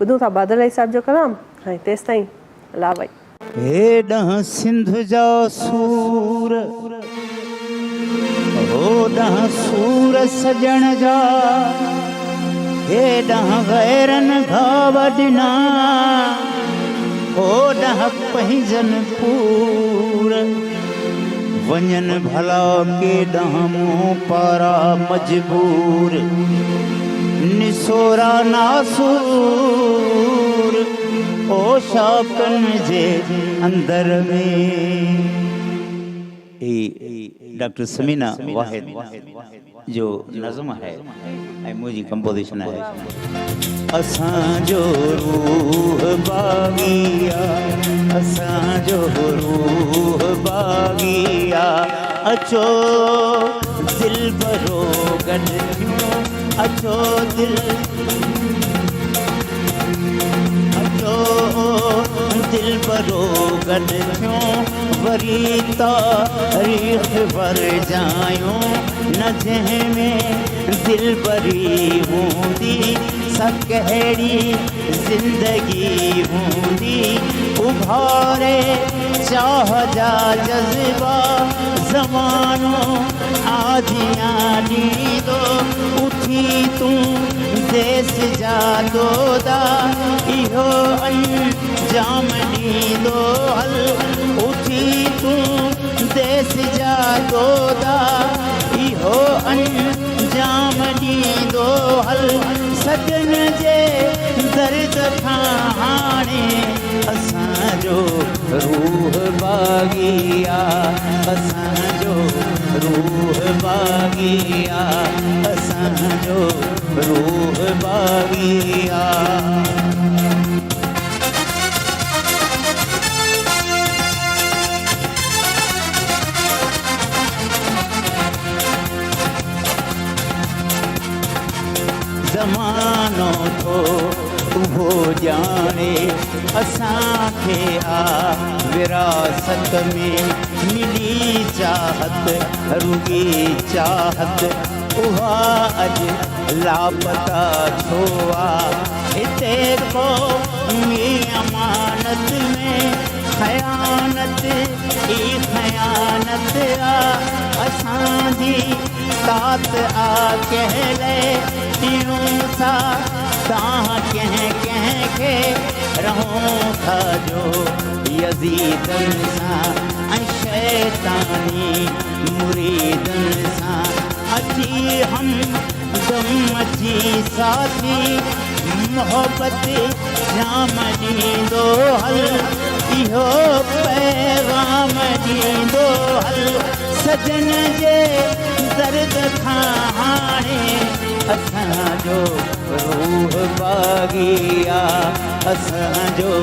ॿुधूं था बादल साहिब जो कलाम। ऐं तेसि ताईं ला भई हेॾां सिंध जा सूर होॾां सूर सजण जा, हेॾां गैरन घाव ॾिना होॾां पंहिंजन पूर। वञनि भला केॾां मूं पारा मजबूर, निसोरा नासूर ओ शाकन जे अंदर में। डॉक्टर समीना वाहिद जो नज़म है ऐं मुंहिंजी कंपोजिशन है। असांजो रूह बागिया, असांजो रूह बागिया, अचो दिल भरो गॾु थियो, अचो दिल दिल भरो गॾु थियो, वरी तारीख़ भर जायूं न जंहिंमें दिल भरी हूंदी सा कहिड़ी ज़िंदगी हूंदी। उभारे चाह जा जज़्बा ज़मानो आधियां ॾींदो, उथी तूं देस जा दोदा इहो अंजाम ॾींदो हल। उथी तूं देस जा दोदा इहो अंजाम ॾींदो हल। सजन जे दर्द खां हाणे असांजो रूह बागिया, असांजो रूह बागिया, असांजो रूह बागिया। ज़मानो थो उहो ॼाणे असांखे आ विरासत में मिली चाहत, रुगी चाहत उहा अॼु लापता छो आ। हिते को अमानत में ख़यानत ई ख़यानत आ। असांजी तात आ कहले ॾियूं था तव्हां कंहिं खे रहूं था जो यज़ीदनि सां ऐं शैतानी मुरीदनि सां। अची हम दम अची साथी मोहब्बत जाम ॾींदो हल, इहो पैगाम ॾींदो हल। सजन जे दर्द खां हाणे असांजो रूह बागिया, असांजो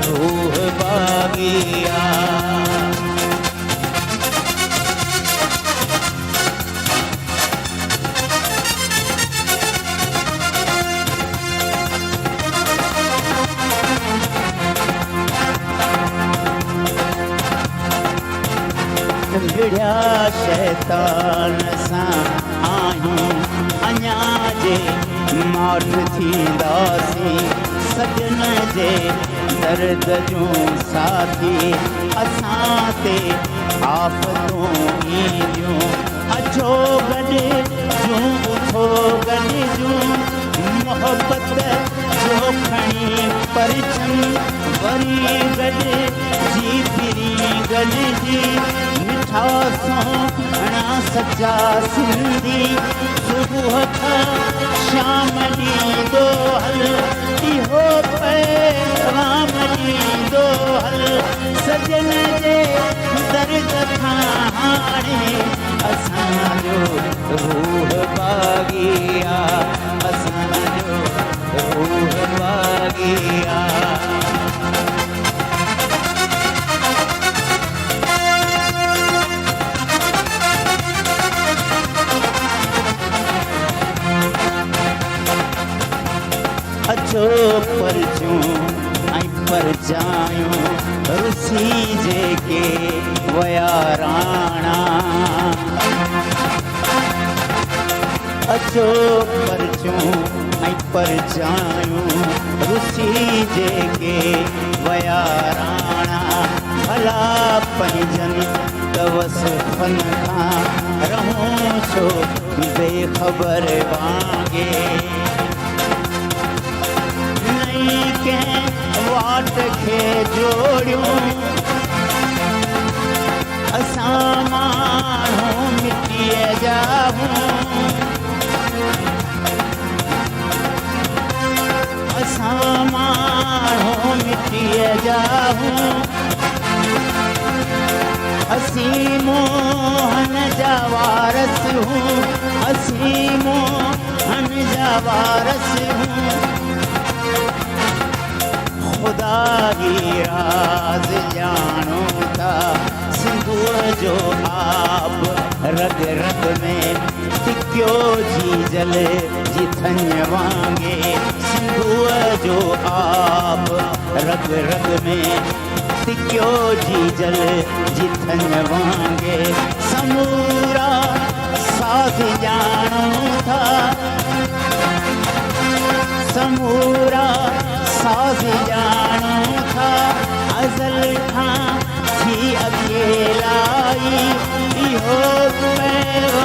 रूह बागिया। विढ़िया शैतान सां आहियूं अञा जे माठ थींदासीं, सजन जे दर्द जूं साथी असां ते आफ़तूं ईंदियूं। अचो गॾु जूं उथो गॾु जूं मोहब्बत जो खणी परचम, वरी गॾु जी फिरी गॾु जी मिठा सोहणा सचा सिंधी। सुबुह खां शाम ॾींदो हल, इहो पैगाम ॾींदो हल। सजन जे दर्द खां हाणे असांजो रूह बागिया, असांजो रूह बागिया। अचो परचूं ऐं परचायूं रुसी जेके वया राणा। अचो परचूं ऐं परजायूं रुसी जेके वया राणा भला पंहिंजनि तवस फन खां रहूं छो बेख़बर वांगे नई कंहिं वाट खे जोड़ियूं असां माण्हू मिटीअ जा असां माण्हू मिटीअ जा असीं मोहन जा वारस हूं असीं मोहन जा वारस हूं खुदा ही राज ॼाणो था सिंधूअ जो आब रग रग में टिकियो जी जल जी थन वांगे सिंधूअ जो आब रग रग में टिकियो जी जल जी थन वांगे समूरा साथ ॼाणो था समूरा साज़ ॼाणो था अज़ल खां थी अकेलाई इहो पैगाम